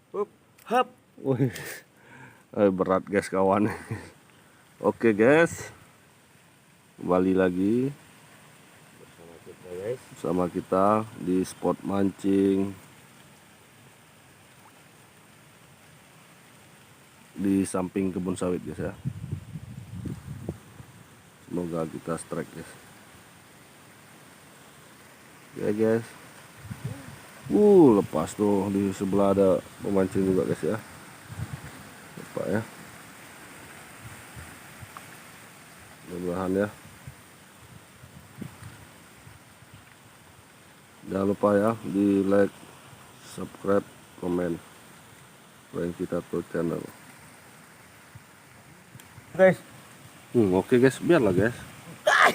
Hup, hap. Wih, berat guys kawan. Oke guys, kembali lagi Bersama kita guys. bersama kita di spot mancing di samping kebun sawit guys ya. Semoga kita strike guys. Oke guys. Lepas tuh di sebelah ada pemancing juga guys ya. Lupa ya. Mudah-mudahan ya. Jangan lupa ya di like, subscribe, komen Prank Kita Tuh channel. Guys. Oke guys, biarlah guys. Kan.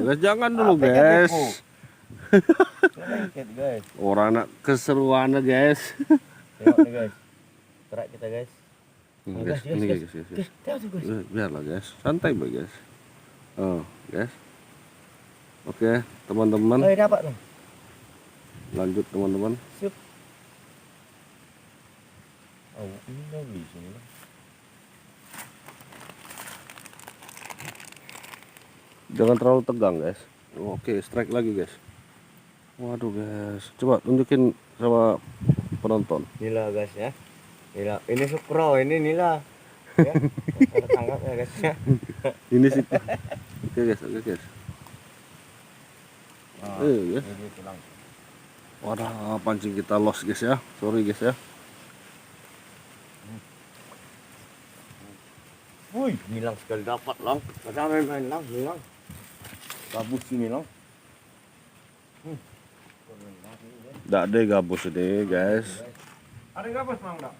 Guys, jangan dulu Apa ikan guys. kepo? Lengket guys. Orang anak keseruan guys. Tengok nih guys. Terak kita guys. Guys, ini guys. Tengok tuh guys. Biarlah guys, santai guys. Guys. Oke, teman-teman. Dapat nih. Lanjut teman-teman. Siap. Oh, ini nggak beli sini lah. Jangan terlalu tegang guys. Oke, strike lagi guys. Waduh guys, coba tunjukin sama penonton. Nila guys ya. Nila, ini sukro, ini nila. Ya, kita tangkap ya guys ya. Ini sih. Oke guys. Guys. Ini tulang. Wadah, pancing kita lost guys ya. Sorry guys ya. Wih, nilang sekali dapat lang. Kita main lang, nilang. Gabus ini lang. Nggak ada gabus ini guys. Ada gabus mang dak?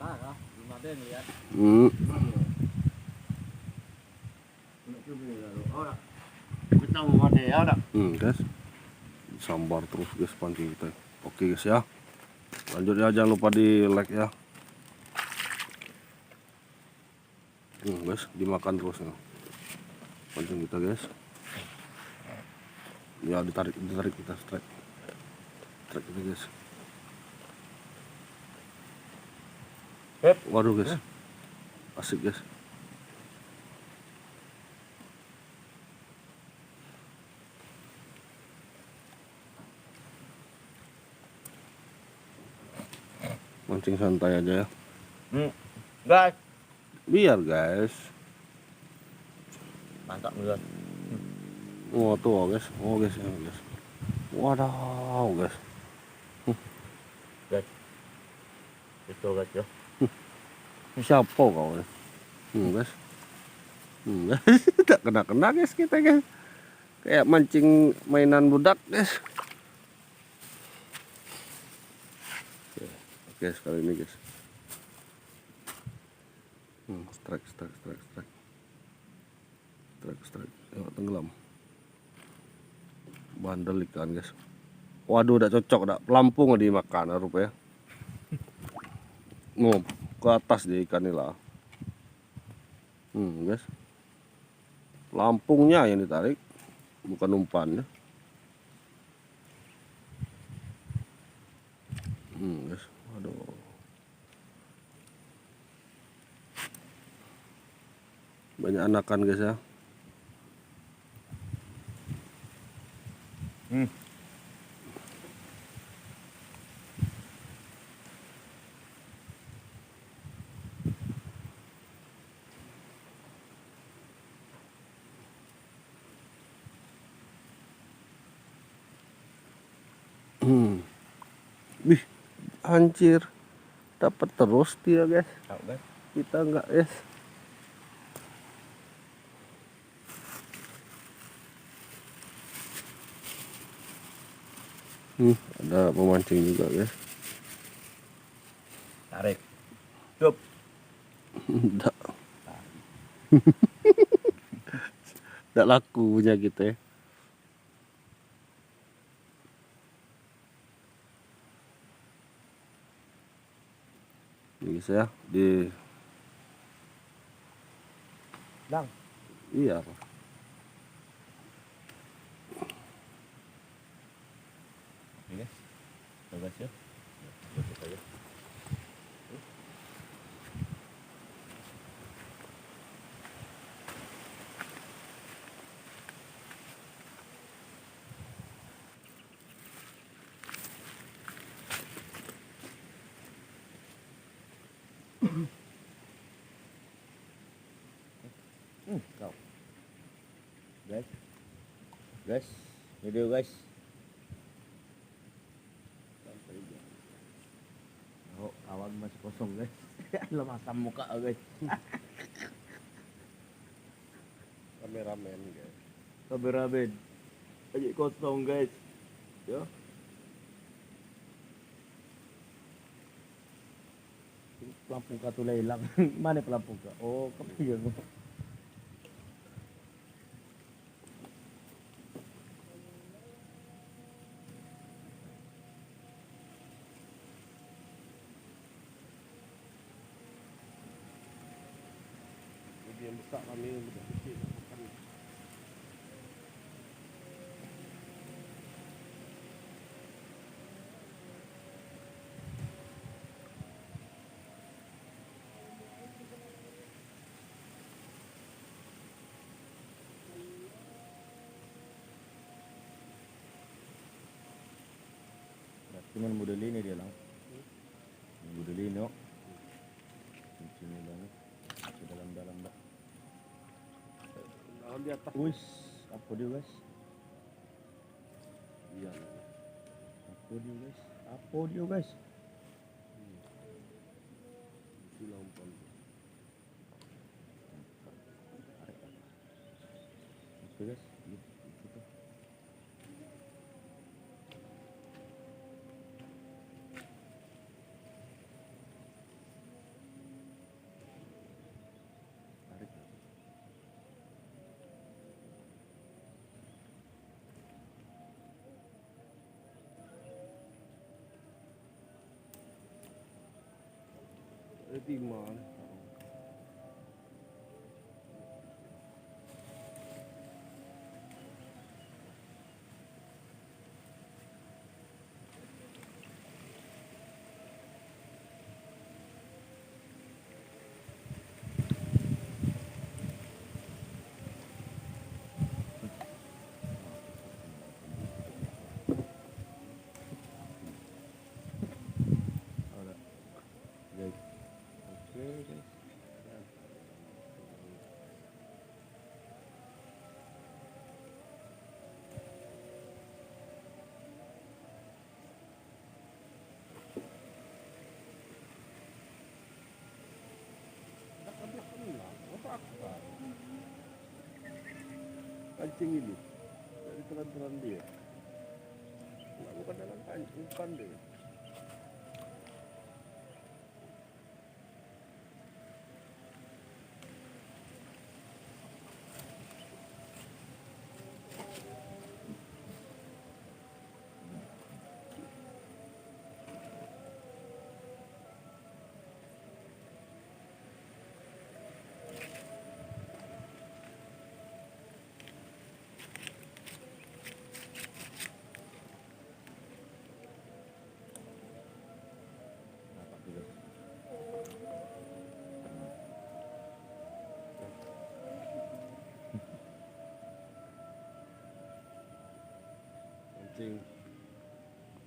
Ah, belum ada lihat. Oh, kita mau ada ya dak. Guys. Sambar terus guys pancing kita. Oke guys ya. Lanjut ya, jangan lupa di like ya. Guys, dimakan terus ya. Pancing kita guys. Ya ditarik kita strike kita guys. Waduh guys, asik guys. Mancing santai aja ya. Guys, Biar guys. mantap guys. Tuh guys, guys ya guys. Waduh guys. Guys, itu guys ya. Siapa kau guys? Guys. Guys, tak kena guys kita guys. Kayak mancing mainan budak guys. Oke, sekali ini guys. Strike. Tengok tenggelam. Bandel ikan guys. Waduh, udah cocok, udah pelampung dimakan rupanya. Ke atas dia ikan ini lah. Guys. Pelampungnya yang ditarik, bukan umpannya. Guys. Waduh. Banyak anakan guys ya. Wih, anjir. Dapat terus dia guys. Kita enggak guys. Ada pemancing juga guys. Tarik. Cup. Enggak. Enggak laku punya kita ya. Ini guys ya, di Lang. iya. Oke guys. Coba ya. saja. Kau. Guys, video guys. Sampai dia. Oh, awan masih kosong guys. Lemasan muka guys. Kameramen guys. Kameramen. Aja kosong guys. Yo. Pelampung ka tulay lang. Mana pelampung ka? Oh, kapiyang mo. Jadi yang besar kami yang besar kecil makan. Cuman model ini dia lang. Model ini oh. Sini banget. Masih dalam-dalam dah. Dalam di atas. Wis, apa dia guys? Iya. Apa dia guys? Apa dia guys? Itu lampan. Oke guys, itu. Tarik. Timah. Ada. Guys. Oke guys. Kancing ini dari telan-telan dia. Enggak, bukan dengan kancing, bukan deh. Nampak tu guys. Kancing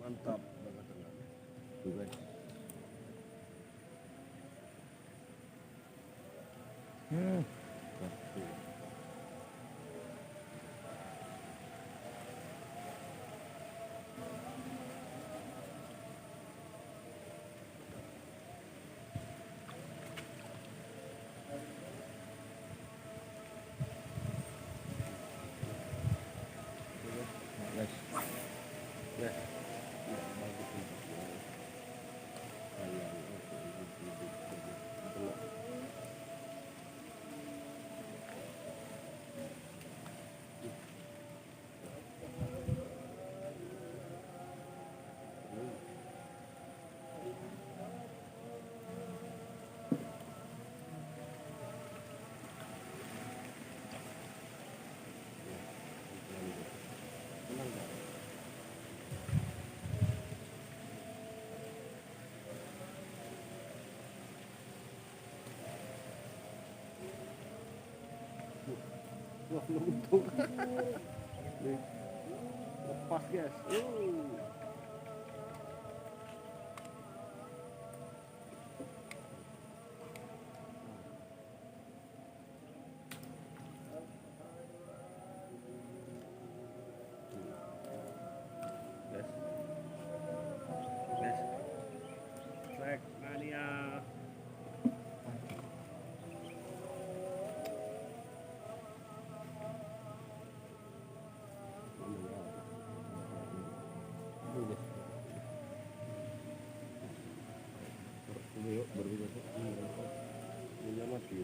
mantap banget dengan. Tu guys. Satu. Guys. Ya. Ya, bagus untuk kalian untuk hidup belok. Luntung. Nih, lepas guys. Guys. Guys. Trek mania. Yuk, berbeda. Ini mati.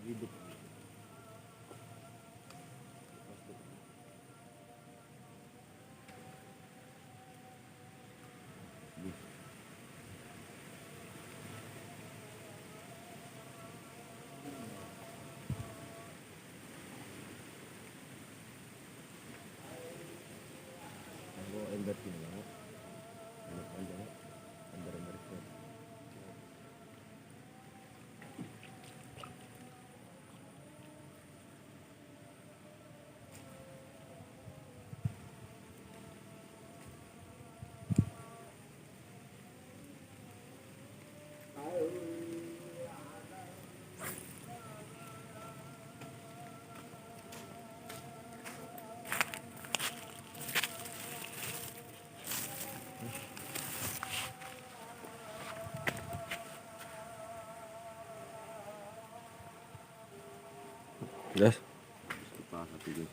Hidup. Ember sini lah. Enak aja. Ember itu. Guys, kita satu guys.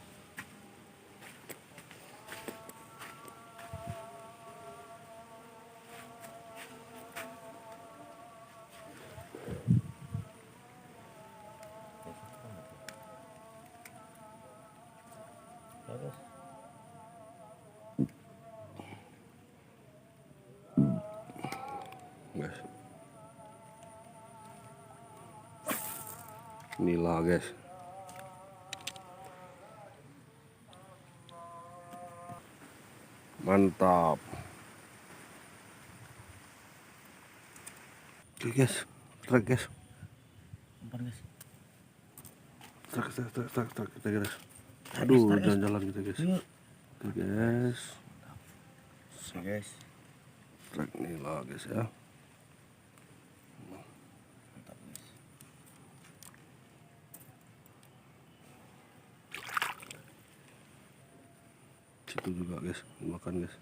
Guys, inilah guys. Mantap. Oke guys, trek guys. Umpan guys. Trek kita guys. Aduh, jalan-jalan kita guys. Oke guys. Oke guys. Trek nih lah guys ya. Mantap guys. Situ juga guys, makan guys.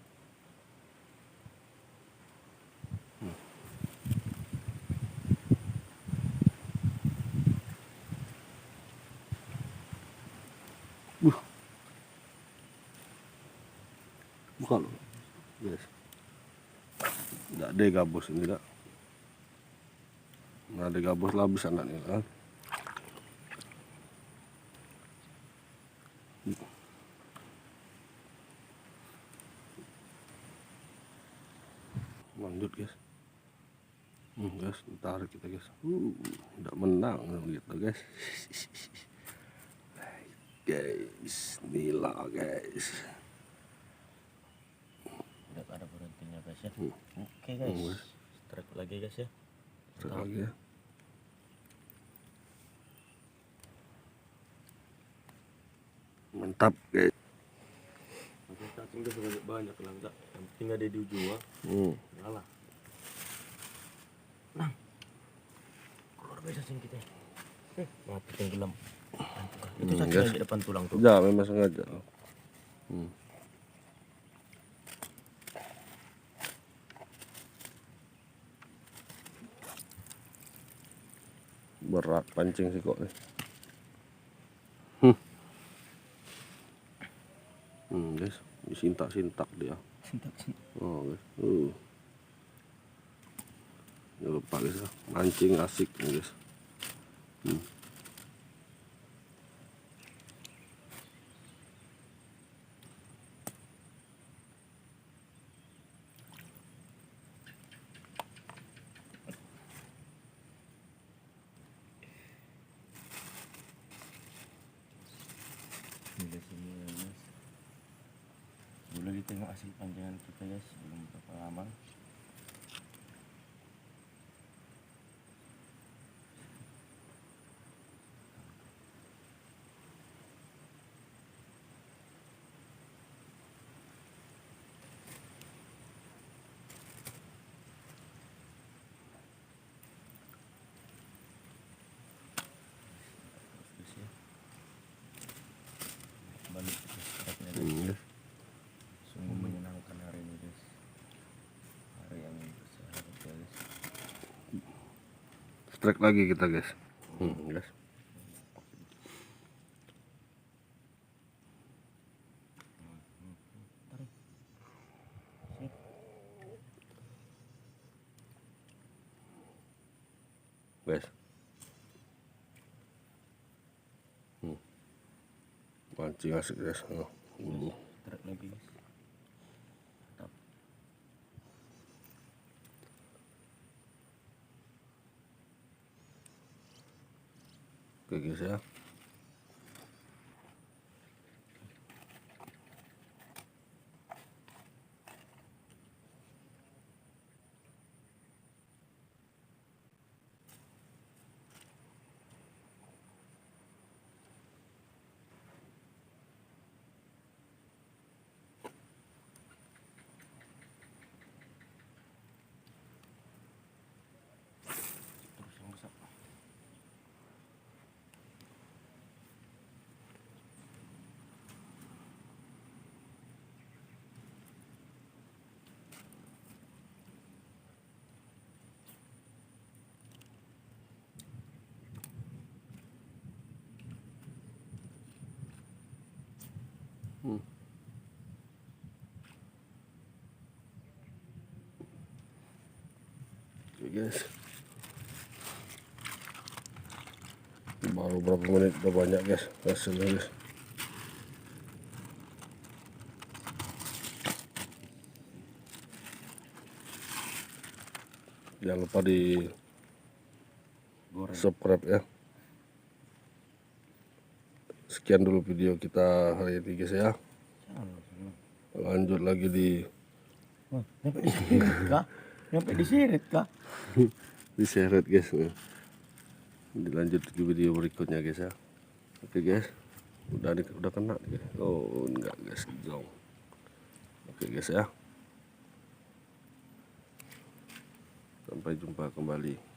Buka loh guys. Tidak ada gabus ini tidak. Nah, ada gabus lah bisa anak nih kan. Lanjut guys. Guys, tarik kita guys. Tidak menang gitu guys. Guys, nila guys. Udah ada berhentinya guys ya. Oke guys. Strike lagi guys ya. Strike lagi ya. Mantap guys. Cacing udah sudah banyak lah, enggak. Yang penting ada di ujung. Ngalah. Nah. Keluar biasa cacing kita. Mati tenggelam. Itu cacing di depan tulang tuh. Ya, memang sengaja. Berat pancing sih kok nih. Guys, disintak-sintak dia. Oh guys, jangan lupa guys, mancing asik nih guys. Di sini ya guys. Dulu lagi tengok hasil panjangan kita guys, belum berapa lama. Terus ya. Balik ke spotnya guys. Sungguh menyenangkan hari ini guys, hari yang bersahabat guys. Strike lagi kita guys. Guys. Guys. Mancing asik guys. Strike lagi guys. Mantap. Oke guys ya. Terus yang besar. Oke guys. Baru berapa menit udah banyak guys hasilnya guys. Jangan lupa di Goreng. subscribe ya. Sekian dulu video kita hari ini guys ya. Lanjut lagi di Sampai diseret kah? Sampai diseret kah? diseret guys. Dilanjut ke video berikutnya guys ya. Oke guys, udah kena guys. Oh enggak guys, jauh. Oke guys ya, sampai jumpa kembali.